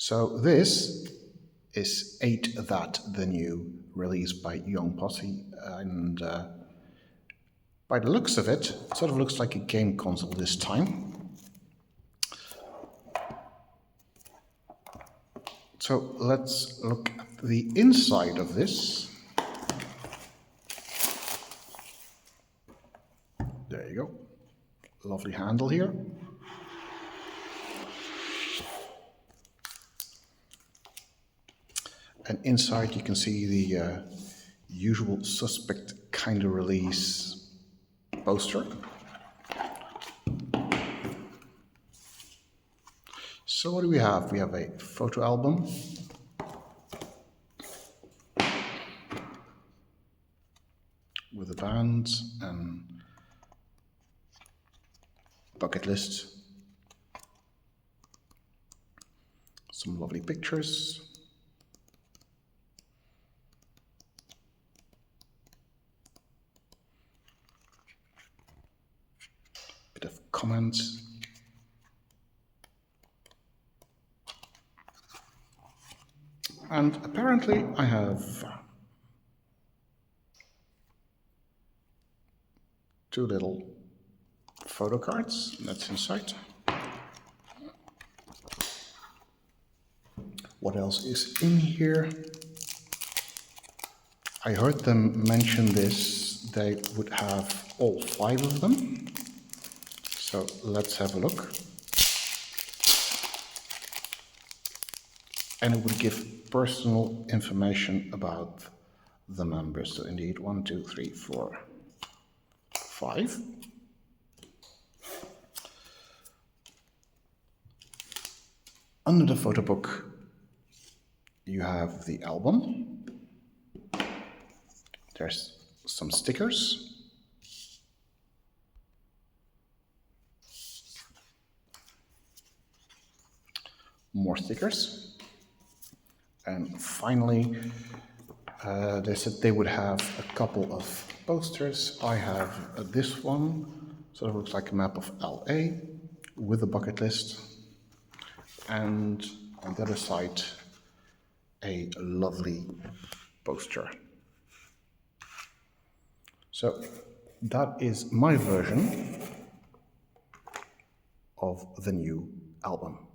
So this is Ain't That the New, released by Young Posse, and by the looks of it, it sort of looks like a game console this time. So let's look at the inside of this. There you go. Lovely handle here. And inside you can see the usual suspect kind of release poster. So what do we have? We have a photo album. With the band and bucket list. Some lovely pictures. Bit of comments. And apparently I have two little photo cards that's inside. What else is in here? I heard them mention this, they would have all 5 of them. So let's have a look. And it would give personal information about the members. So indeed, 1, 2, 3, 4, 5. Under the photo book, you have the album. There's some stickers. More stickers. And finally, they said they would have a couple of posters. I have this one, so it looks like a map of LA with a bucket list. And on the other side, a lovely poster. So that is my version of the new album.